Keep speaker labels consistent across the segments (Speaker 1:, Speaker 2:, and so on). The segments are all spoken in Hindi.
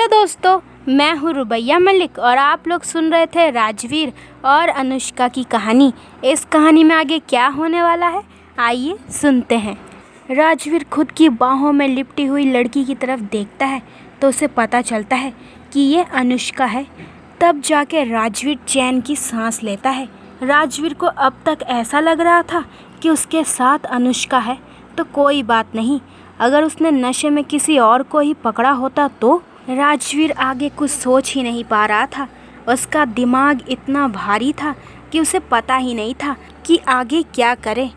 Speaker 1: हेलो दोस्तों, मैं हूँ रुबैया मलिक और आप लोग सुन रहे थे राजवीर और अनुष्का की कहानी। इस कहानी में आगे क्या होने वाला है, आइए सुनते हैं। राजवीर खुद की बाहों में लिपटी हुई लड़की की तरफ देखता है तो उसे पता चलता है कि ये अनुष्का है। तब जाके राजवीर चैन की सांस लेता है। राजवीर को अब तक ऐसा लग रहा था कि उसके साथ अनुष्का है तो कोई बात नहीं, अगर उसने नशे में किसी और को ही पकड़ा होता तो। राजवीर आगे कुछ सोच ही नहीं पा रहा था। उसका दिमाग इतना भारी था कि उसे पता ही नहीं था कि आगे क्या करे।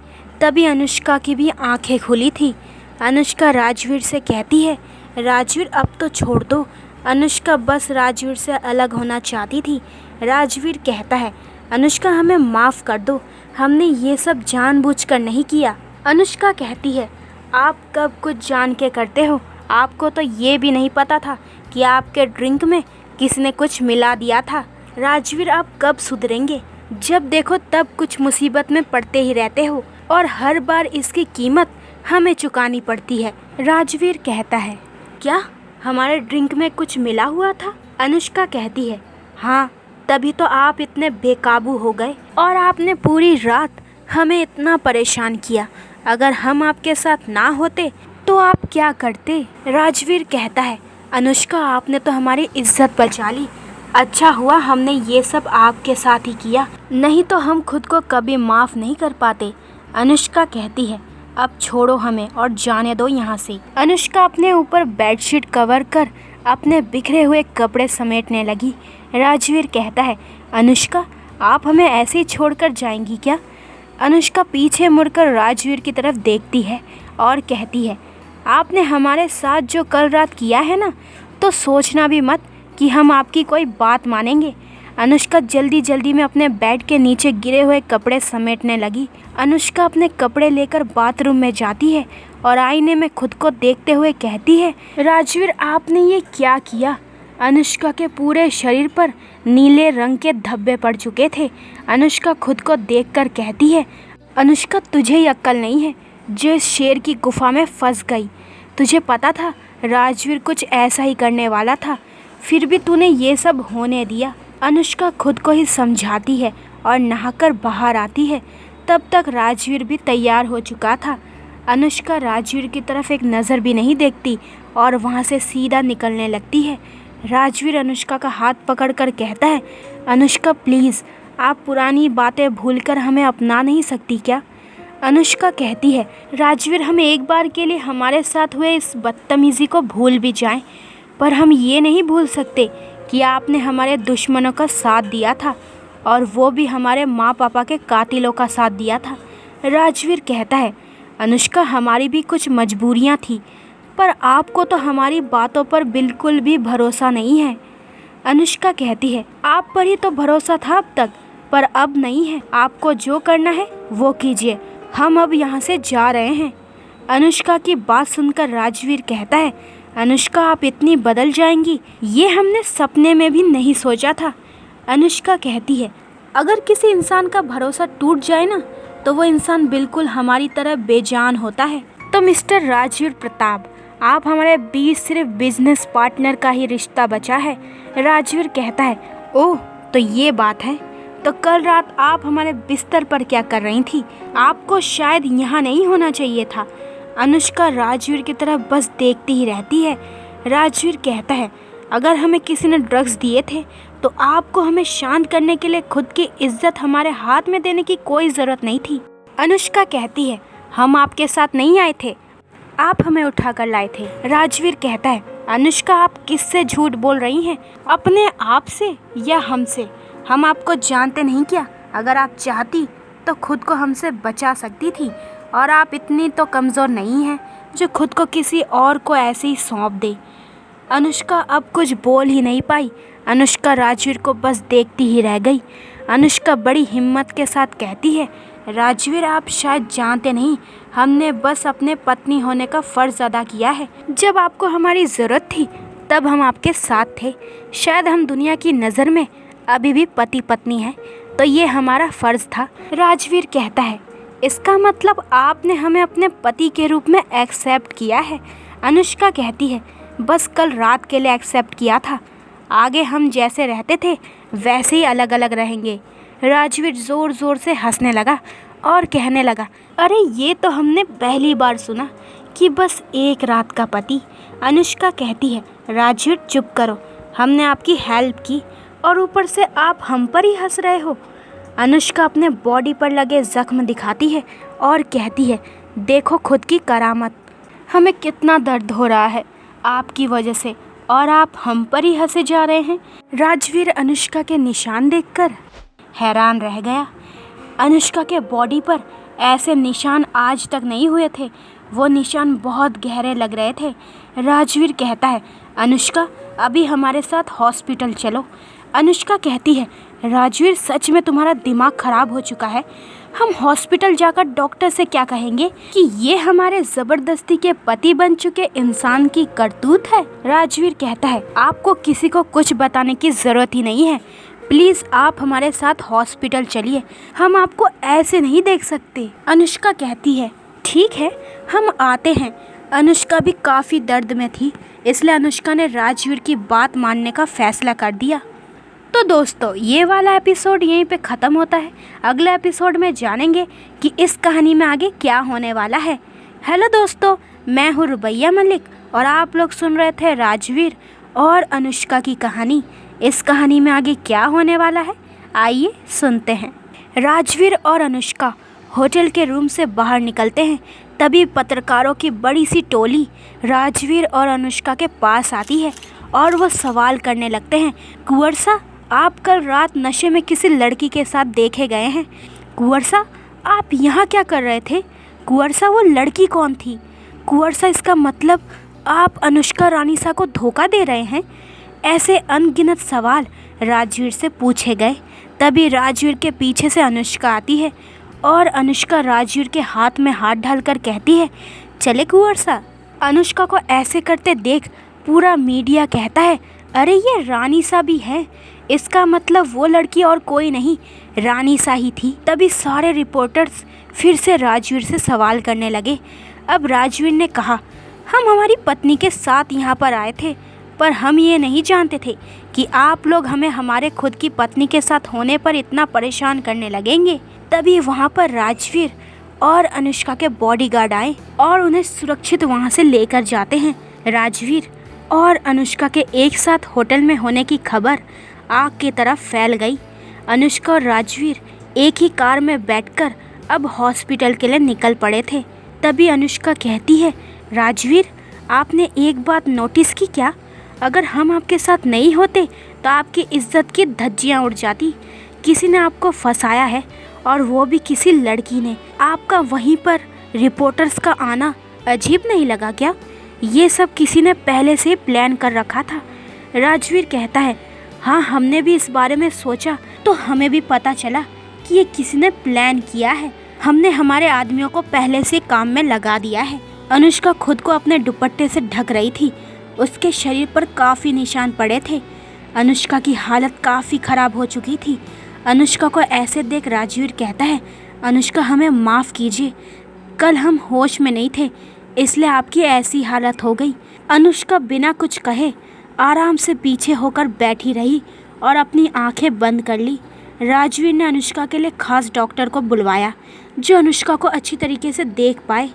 Speaker 1: तभी अनुष्का की भी आंखें खुली थी। अनुष्का राजवीर से कहती है, राजवीर अब तो छोड़ दो। अनुष्का बस राजवीर से अलग होना चाहती थी। राजवीर कहता है, अनुष्का हमें माफ़ कर दो, हमने ये सब जानबूझकर नहीं किया। अनुष्का कहती है, आप कब कुछ जान के करते हो, आपको तो ये भी नहीं पता था कि आपके ड्रिंक में किसी ने कुछ मिला दिया था। राजवीर आप कब सुधरेंगे, जब देखो तब कुछ मुसीबत में पड़ते ही रहते हो और हर बार इसकी कीमत हमें चुकानी पड़ती है। राजवीर कहता है, क्या हमारे ड्रिंक में कुछ मिला हुआ था? अनुष्का कहती है, हाँ, तभी तो आप इतने बेकाबू हो गए और आपने पूरी रात हमें इतना परेशान किया। अगर हम आपके साथ ना होते तो आप क्या करते? राजवीर कहता है, अनुष्का आपने तो हमारी इज्जत बचा ली। अच्छा हुआ हमने ये सब आपके साथ ही किया, नहीं तो हम खुद को कभी माफ़ नहीं कर पाते। अनुष्का कहती है, अब छोड़ो हमें और जाने दो यहाँ से। अनुष्का अपने ऊपर बेडशीट कवर कर अपने बिखरे हुए कपड़े समेटने लगी। राजवीर कहता है, अनुष्का आप हमें ऐसे ही छोड़कर जाएंगी क्या? अनुष्का पीछे मुड़कर राजवीर की तरफ देखती है और कहती है, आपने हमारे साथ जो कल रात किया है ना, तो सोचना भी मत कि हम आपकी कोई बात मानेंगे। अनुष्का जल्दी जल्दी में अपने बेड के नीचे गिरे हुए कपड़े समेटने लगी। अनुष्का अपने कपड़े लेकर बाथरूम में जाती है और आईने में खुद को देखते हुए कहती है, राजवीर आपने ये क्या किया? अनुष्का के पूरे शरीर पर नीले रंग के धब्बे पड़ चुके थे। अनुष्का खुद को देखकर कहती है, अनुष्का तुझे ही अक्ल नहीं है जो इस शेर की गुफा में फंस गई। तुझे पता था राजवीर कुछ ऐसा ही करने वाला था, फिर भी तूने ये सब होने दिया। अनुष्का खुद को ही समझाती है और नहाकर बाहर आती है। तब तक राजवीर भी तैयार हो चुका था। अनुष्का राजवीर की तरफ एक नज़र भी नहीं देखती और वहाँ से सीधा निकलने लगती है। राजवीर अनुष्का का हाथ पकड़कर कहता है, अनुष्का प्लीज़, आप पुरानी बातें भूलकर हमें अपना नहीं सकती क्या? अनुष्का कहती है, राजवीर हम एक बार के लिए हमारे साथ हुए इस बदतमीज़ी को भूल भी जाएं, पर हम ये नहीं भूल सकते कि आपने हमारे दुश्मनों का साथ दिया था और वो भी हमारे माँ पापा के कातिलों का साथ दिया था। राजवीर कहता है, अनुष्का हमारी भी कुछ मजबूरियाँ थी, पर आपको तो हमारी बातों पर बिल्कुल भी भरोसा नहीं है। अनुष्का कहती है, आप पर ही तो भरोसा था अब तक, पर अब नहीं है। आपको जो करना है वो कीजिए, हम अब यहाँ से जा रहे हैं। अनुष्का की बात सुनकर राजवीर कहता है, अनुष्का आप इतनी बदल जाएंगी, ये हमने सपने में भी नहीं सोचा था। अनुष्का कहती है, अगर किसी इंसान का भरोसा टूट जाए ना, तो वो इंसान बिल्कुल हमारी तरह बेजान होता है। तो मिस्टर राजवीर प्रताप, आप हमारे बीच सिर्फ बिजनेस पार्टनर का ही रिश्ता बचा है। राजवीर कहता है, ओह तो ये बात है, तो कल रात आप हमारे बिस्तर पर क्या कर रही थी? आपको शायद यहाँ नहीं होना चाहिए था। अनुष्का राजवीर की तरफ बस देखती ही रहती है। राजवीर कहता है, अगर हमें किसी ने ड्रग्स दिए थे तो आपको हमें शांत करने के लिए खुद की इज्जत हमारे हाथ में देने की कोई ज़रूरत नहीं थी। अनुष्का कहती है, हम आपके साथ नहीं आए थे, आप हमें उठा कर लाए थे। राजवीर कहता है, अनुष्का आप किससे झूठ बोल रही हैं, अपने आप से या हमसे? हम आपको जानते नहीं क्या? अगर आप चाहती तो खुद को हमसे बचा सकती थी, और आप इतनी तो कमज़ोर नहीं हैं जो खुद को किसी और को ऐसे ही सौंप दे। अनुष्का अब कुछ बोल ही नहीं पाई। अनुष्का राजवीर को बस देखती ही रह गई। अनुष्का बड़ी हिम्मत के साथ कहती है, राजवीर आप शायद जानते नहीं, हमने बस अपने पत्नी होने का फ़र्ज़ अदा किया है। जब आपको हमारी ज़रूरत थी तब हम आपके साथ थे। शायद हम दुनिया की नज़र में अभी भी पति पत्नी हैं, तो ये हमारा फ़र्ज़ था। राजवीर कहता है, इसका मतलब आपने हमें अपने पति के रूप में एक्सेप्ट किया है? अनुष्का कहती है, बस कल रात के लिए एक्सेप्ट किया था। आगे हम जैसे रहते थे वैसे ही अलग अलग रहेंगे। राजवीर ज़ोर ज़ोर से हंसने लगा और कहने लगा, अरे ये तो हमने पहली बार सुना कि बस एक रात का पति। अनुष्का कहती है, राजवीर चुप करो, हमने आपकी हेल्प की और ऊपर से आप हम पर ही हंस रहे हो। अनुष्का अपने बॉडी पर लगे ज़ख्म दिखाती है और कहती है, देखो खुद की करामत, हमें कितना दर्द हो रहा है आपकी वजह से और आप हम पर ही हंसे जा रहे हैं। राजवीर अनुष्का के निशान देखकर हैरान रह गया। अनुष्का के बॉडी पर ऐसे निशान आज तक नहीं हुए थे। वो निशान बहुत गहरे लग रहे थे। राजवीर कहता है, अनुष्का अभी हमारे साथ हॉस्पिटल चलो। अनुष्का कहती है, राजवीर सच में तुम्हारा दिमाग खराब हो चुका है। हम हॉस्पिटल जाकर डॉक्टर से क्या कहेंगे कि ये हमारे जबरदस्ती के पति बन चुके इंसान की करतूत है। राजवीर कहता है, आपको किसी को कुछ बताने की जरूरत ही नहीं है। प्लीज आप हमारे साथ हॉस्पिटल चलिए, हम आपको ऐसे नहीं देख सकते। अनुष्का कहती है, ठीक है हम आते हैं। अनुष्का भी काफ़ी दर्द में थी, इसलिए अनुष्का ने राजवीर की बात मानने का फैसला कर दिया। तो दोस्तों ये वाला एपिसोड यहीं पे ख़त्म होता है। अगले एपिसोड में जानेंगे कि इस कहानी में आगे क्या होने वाला है। हेलो दोस्तों, मैं हूँ रुबैया मलिक और आप लोग सुन रहे थे राजवीर और अनुष्का की कहानी। इस कहानी में आगे क्या होने वाला है, आइए सुनते हैं। राजवीर और अनुष्का होटल के रूम से बाहर निकलते हैं। तभी पत्रकारों की बड़ी सी टोली राजवीर और अनुष्का के पास आती है और वो सवाल करने लगते हैं, कुंवर सा आप कल रात नशे में किसी लड़की के साथ देखे गए हैं। कुंवर सा आप यहाँ क्या कर रहे थे? कुंवर सा वो लड़की कौन थी? कुंवर सा इसका मतलब आप अनुष्का रानीसा को धोखा दे रहे हैं? ऐसे अनगिनत सवाल राजवीर से पूछे गए। तभी राजवीर के पीछे से अनुष्का आती है और अनुष्का राजवीर के हाथ में हाथ डालकर कहती है, चले कुंवर सा। अनुष्का को ऐसे करते देख पूरा मीडिया कहता है, अरे ये रानीसा भी है, इसका मतलब वो लड़की और कोई नहीं रानीसा ही थी। तभी सारे रिपोर्टर्स फिर से राजवीर से सवाल करने लगे। अब राजवीर ने कहा, हम हमारी पत्नी के साथ यहाँ पर आए थे, पर हम ये नहीं जानते थे कि आप लोग हमें हमारे खुद की पत्नी के साथ होने पर इतना परेशान करने लगेंगे। तभी वहाँ पर राजवीर और अनुष्का के बॉडीगार्ड आए और उन्हें सुरक्षित वहाँ से लेकर जाते हैं। राजवीर और अनुष्का के एक साथ होटल में होने की खबर आग की तरफ फैल गई। अनुष्का और राजवीर एक ही कार में बैठकर अब हॉस्पिटल के लिए निकल पड़े थे। तभी अनुष्का कहती है, राजवीर आपने एक बात नोटिस की क्या? अगर हम आपके साथ नहीं होते तो आपकी इज्जत की धज्जियाँ उड़ जाती। किसी ने आपको फंसाया है और वो भी किसी लड़की ने। आपका वहीं पर रिपोर्टर्स का आना अजीब नहीं लगा क्या? ये सब किसी ने पहले से प्लान कर रखा था। राजवीर कहता है, हाँ हमने भी इस बारे में सोचा तो हमें भी पता चला कि ये किसी ने प्लान किया है। हमने हमारे आदमियों को पहले से काम में लगा दिया है। अनुष्का खुद को अपने दुपट्टे से ढक रही थी। उसके शरीर पर काफ़ी निशान पड़े थे। अनुष्का की हालत काफ़ी ख़राब हो चुकी थी। अनुष्का को ऐसे देख राजवीर कहता है, अनुष्का हमें माफ़ कीजिए, कल हम होश में नहीं थे इसलिए आपकी ऐसी हालत हो गई। अनुष्का बिना कुछ कहे आराम से पीछे होकर बैठी रही और अपनी आंखें बंद कर ली। राजवीर ने अनुष्का के लिए खास डॉक्टर को बुलवाया जो अनुष्का को अच्छी तरीके से देख पाए।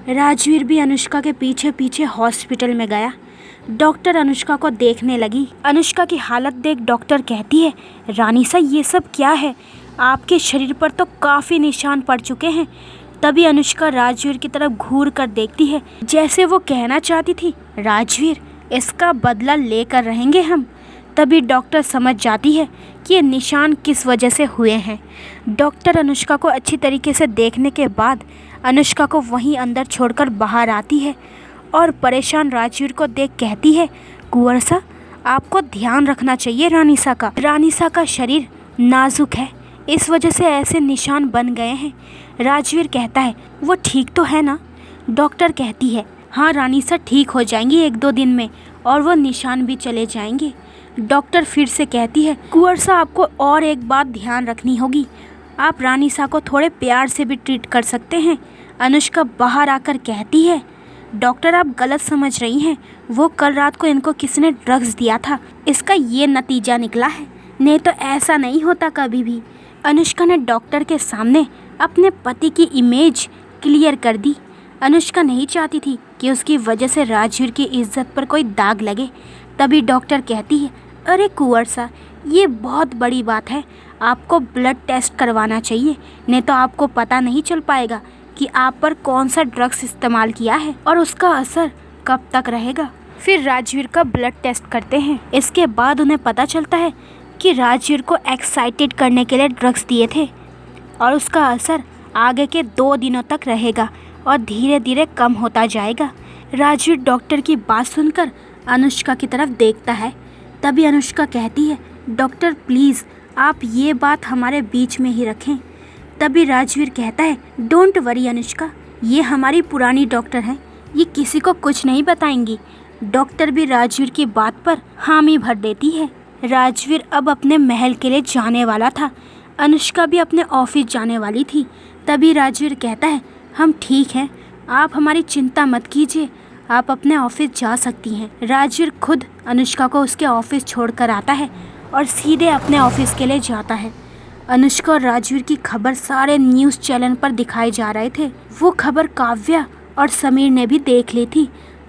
Speaker 1: राजवीर भी अनुष्का के पीछे पीछे हॉस्पिटल में गया। डॉक्टर अनुष्का को देखने लगी। अनुष्का की हालत देख डॉक्टर कहती है, रानीसा ये सब क्या है? आपके शरीर पर तो काफ़ी निशान पड़ चुके हैं। तभी अनुष्का राजवीर की तरफ घूर कर देखती है, जैसे वो कहना चाहती थी, राजवीर इसका बदला लेकर रहेंगे हम। तभी डॉक्टर समझ जाती है कि ये निशान किस वजह से हुए हैं। डॉक्टर अनुष्का को अच्छी तरीके से देखने के बाद अनुष्का को वहीं अंदर छोड़कर बाहर आती है और परेशान राजवीर को देख कहती है, कुंवर सा आपको ध्यान रखना चाहिए रानीसा का। रानीसा का शरीर नाजुक है, इस वजह से ऐसे निशान बन गए हैं। राजवीर कहता है, वो ठीक तो है ना? डॉक्टर कहती है, हाँ रानीसा ठीक हो जाएंगी 1-2 दिन में और वो निशान भी चले जाएंगे। डॉक्टर फिर से कहती है, कुंवर सा आपको और एक बात ध्यान रखनी होगी, आप रानीसा को थोड़े प्यार से भी ट्रीट कर सकते हैं। अनुष्का बाहर आकर कहती है, डॉक्टर आप गलत समझ रही हैं, वो कल रात को इनको किसी ने ड्रग्स दिया था, इसका ये नतीजा निकला है, नहीं तो ऐसा नहीं होता कभी भी। अनुष्का ने डॉक्टर के सामने अपने पति की इमेज क्लियर कर दी। अनुष्का नहीं चाहती थी कि उसकी वजह से राजवीर की इज्जत पर कोई दाग लगे। तभी डॉक्टर कहती है, अरे कुंवर सा, ये बहुत बड़ी बात है, आपको ब्लड टेस्ट करवाना चाहिए, नहीं तो आपको पता नहीं चल पाएगा कि आप पर कौन सा ड्रग्स इस्तेमाल किया है और उसका असर कब तक रहेगा। फिर राजवीर का ब्लड टेस्ट करते हैं। इसके बाद उन्हें पता चलता है कि राजवीर को एक्साइटेड करने के लिए ड्रग्स दिए थे और उसका असर आगे के 2 दिनों तक रहेगा और धीरे धीरे कम होता जाएगा। राजवीर डॉक्टर की बात सुनकर अनुष्का की तरफ देखता है। तभी अनुष्का कहती है, डॉक्टर प्लीज़ आप ये बात हमारे बीच में ही रखें। तभी राजवीर कहता है, डोंट वरी अनुष्का, ये हमारी पुरानी डॉक्टर हैं, ये किसी को कुछ नहीं बताएंगी। डॉक्टर भी राजवीर की बात पर हामी भर देती है। राजवीर अब अपने महल के लिए जाने वाला था। अनुष्का भी अपने ऑफिस जाने वाली थी। तभी राजवीर कहता है, हम ठीक हैं, आप हमारी चिंता मत कीजिए, आप अपने ऑफिस जा सकती हैं। राजवीर खुद अनुष्का को उसके ऑफिस छोड़कर आता है और सीधे अपने ऑफिस के लिए जाता है। अनुष्का और राजवीर की खबर सारे न्यूज़ चैनल पर दिखाए जा रहे थे। वो खबर काव्या और समीर ने भी देख ली थी।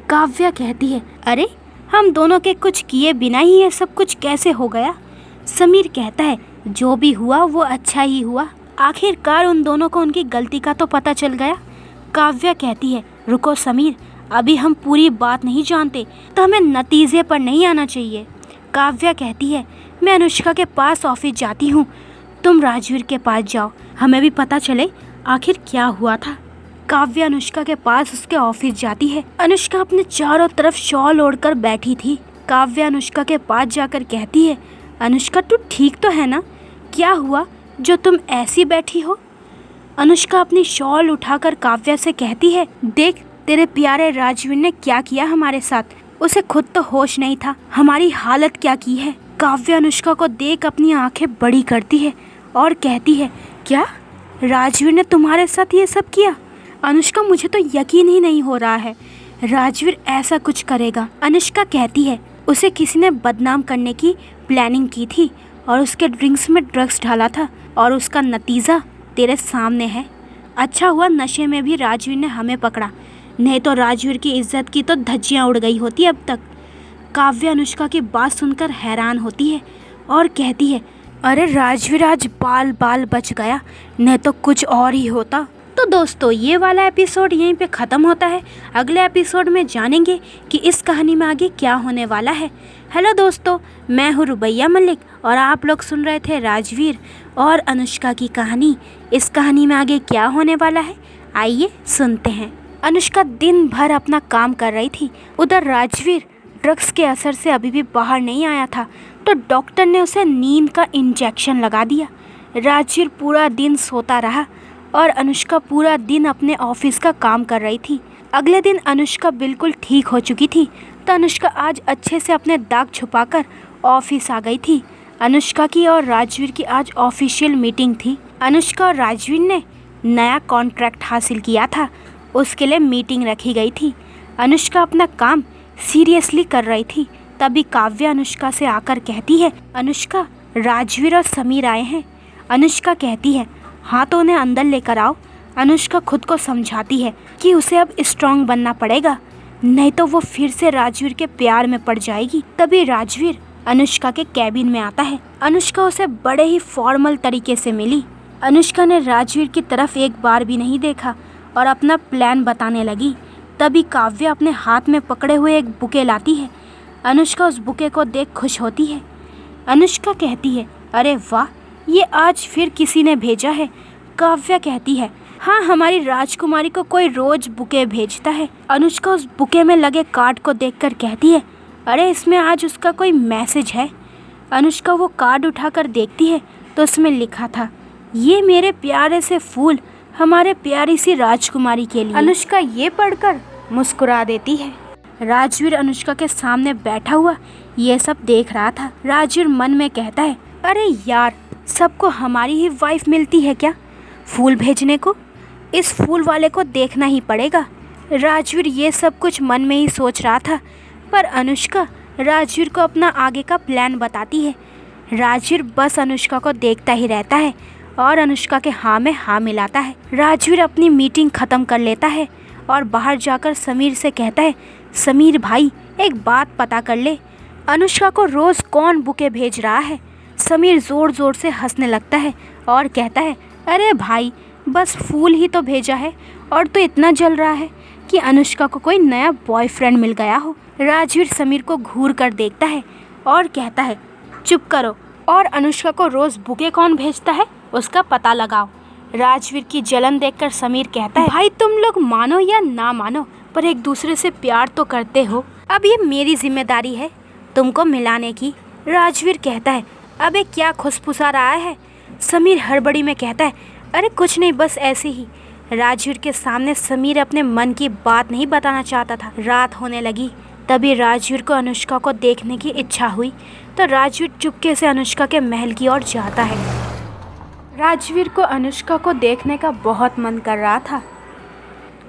Speaker 1: काव्या कहती है, अरे हम दोनों के कुछ किए बिना ही ये सब कुछ कैसे हो गया। समीर कहता है, जो भी हुआ वो अच्छा ही हुआ, आखिरकार उन दोनों को उनकी गलती का तो पता चल गया। काव्या कहती है, रुको समीर, अभी हम पूरी बात नहीं जानते तो हमें नतीजे पर नहीं आना चाहिए। काव्या कहती है, मैं अनुष्का के पास ऑफिस जाती हूँ, तुम राजवीर के पास जाओ, हमें भी पता चले आखिर क्या हुआ था। काव्या अनुष्का के पास उसके ऑफिस जाती है। अनुष्का अपने चारों तरफ शॉल ओढ़कर बैठी थी। काव्या अनुष्का के पास जाकर कहती है, अनुष्का तू ठीक तो है ना, क्या हुआ जो तुम ऐसी बैठी हो। अनुष्का अपनी शॉल उठाकर काव्या से कहती है, देख तेरे प्यारे राजवीर ने क्या किया हमारे साथ, उसे खुद तो होश नहीं था, हमारी हालत क्या की है। काव्या अनुष्का को देख अपनी आंखें बड़ी करती है और कहती है, क्या राजवीर ने तुम्हारे साथ ये सब किया। अनुष्का मुझे तो यकीन ही नहीं हो रहा है, राजवीर ऐसा कुछ करेगा। अनुष्का कहती है, उसे किसी ने बदनाम करने की प्लानिंग की थी और उसके ड्रिंक्स में ड्रग्स डाला था और उसका नतीजा तेरे सामने है। अच्छा हुआ नशे में भी राजवीर ने हमें पकड़ा, नहीं तो राजवीर की इज्जत की तो धज्जियाँ उड़ गई होती अब तक। काव्या अनुष्का की बात सुनकर हैरान होती है और कहती है, अरे राजवीर आज बाल बाल बच गया, नहीं तो कुछ और ही होता। तो दोस्तों ये वाला एपिसोड यहीं पे ख़त्म होता है। अगले एपिसोड में जानेंगे कि इस कहानी में आगे क्या होने वाला है। हेलो दोस्तों, मैं हूँ रुबैया मलिक और आप लोग सुन रहे थे राजवीर और अनुष्का की कहानी। इस कहानी में आगे क्या होने वाला है, आइए सुनते हैं। अनुष्का दिन भर अपना काम कर रही थी। उधर राजवीर ड्रग्स के असर से अभी भी बाहर नहीं आया था, तो डॉक्टर ने उसे नींद का इंजेक्शन लगा दिया। राजवीर पूरा दिन सोता रहा और अनुष्का पूरा दिन अपने ऑफिस का काम कर रही थी। अगले दिन अनुष्का बिल्कुल ठीक हो चुकी थी, तो अनुष्का आज अच्छे से अपने दाग छुपाकर ऑफिस आ गई थी। अनुष्का की और राजवीर की आज ऑफिशियल मीटिंग थी। अनुष्का और राजवीर ने नया कॉन्ट्रैक्ट हासिल किया था, उसके लिए मीटिंग रखी गई थी। अनुष्का अपना काम सीरियसली कर रही थी। तभी काव्या अनुष्का से आकर कहती है, अनुष्का राजवीर और समीर आए हैं। अनुष्का कहती है, हाँ तो उन्हें अंदर लेकर आओ। अनुष्का खुद को समझाती है कि उसे अब स्ट्रांग बनना पड़ेगा, नहीं तो वो फिर से राजवीर के प्यार में पड़ जाएगी। तभी राजवीर अनुष्का के कैबिन में आता है। अनुष्का उसे बड़े ही फॉर्मल तरीके से मिली। अनुष्का ने राजवीर की तरफ एक बार भी नहीं देखा और अपना प्लान बताने लगी। तभी काव्या अपने हाथ में पकड़े हुए एक बुके लाती है। अनुष्का उस बुके को देख खुश होती है। अनुष्का कहती है, अरे वाह, ये आज फिर किसी ने भेजा है। काव्या कहती है, हाँ हमारी राजकुमारी को कोई रोज बुके भेजता है। अनुष्का उस बुके में लगे कार्ड को देखकर कहती है, अरे इसमें आज उसका कोई मैसेज है। अनुष्का वो कार्ड उठाकर देखती है तो उसमें लिखा था, ये मेरे प्यारे से फूल हमारे प्यारी सी राजकुमारी के लिए। अनुष्का ये पढ़कर मुस्कुरा देती है। राजवीर अनुष्का के सामने बैठा हुआ ये सब देख रहा था। राजवीर मन में कहता है, अरे यार, सबको हमारी ही वाइफ मिलती है क्या फूल भेजने को, इस फूल वाले को देखना ही पड़ेगा। राजवीर ये सब कुछ मन में ही सोच रहा था, पर अनुष्का राजवीर को अपना आगे का प्लान बताती है। राजवीर बस अनुष्का को देखता ही रहता है और अनुष्का के हाँ में हाँ मिलाता है। राजवीर अपनी मीटिंग ख़त्म कर लेता है और बाहर जाकर समीर से कहता है, समीर भाई एक बात पता कर ले, अनुष्का को रोज़ कौन बुके भेज रहा है। समीर ज़ोर ज़ोर से हंसने लगता है और कहता है, अरे भाई बस फूल ही तो भेजा है और तो इतना जल रहा है कि अनुष्का को कोई नया बॉयफ्रेंड मिल गया हो। राजवीर समीर को घूर कर देखता है और कहता है, चुप करो और अनुष्का को रोज़ बुके कौन भेजता है उसका पता लगाओ। राजवीर की जलन देखकर समीर कहता है, भाई तुम लोग मानो या ना मानो पर एक दूसरे से प्यार तो करते हो, अब ये मेरी जिम्मेदारी है तुमको मिलाने की। राजवीर कहता है, अबे क्या खुसफुसा रहा है। समीर हड़बड़ी में कहता है, अरे कुछ नहीं बस ऐसे ही। राजवीर के सामने समीर अपने मन की बात नहीं बताना चाहता था। रात होने लगी, तभी राजवीर को अनुष्का को देखने की इच्छा हुई तो राजवीर चुपके से अनुष्का के महल की ओर जाता है। राजवीर को अनुष्का को देखने का बहुत मन कर रहा था।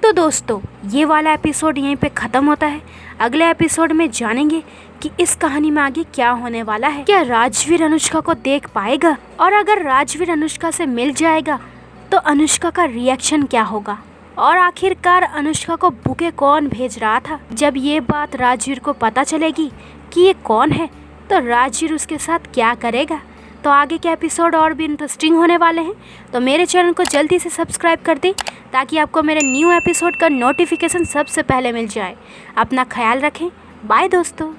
Speaker 1: तो दोस्तों ये वाला एपिसोड यहीं पे ख़त्म होता है। अगले एपिसोड में जानेंगे कि इस कहानी में आगे क्या होने वाला है। क्या राजवीर अनुष्का को देख पाएगा, और अगर राजवीर अनुष्का से मिल जाएगा तो अनुष्का का रिएक्शन क्या होगा, और आखिरकार अनुष्का को बुके कौन भेज रहा था। जब ये बात राजवीर को पता चलेगी कि ये कौन है तो राजवीर उसके साथ क्या करेगा। तो आगे के एपिसोड और भी इंटरेस्टिंग होने वाले हैं, तो मेरे चैनल को जल्दी से सब्सक्राइब कर दें ताकि आपको मेरे न्यू एपिसोड का नोटिफिकेशन सबसे पहले मिल जाए। अपना ख्याल रखें, बाय दोस्तों।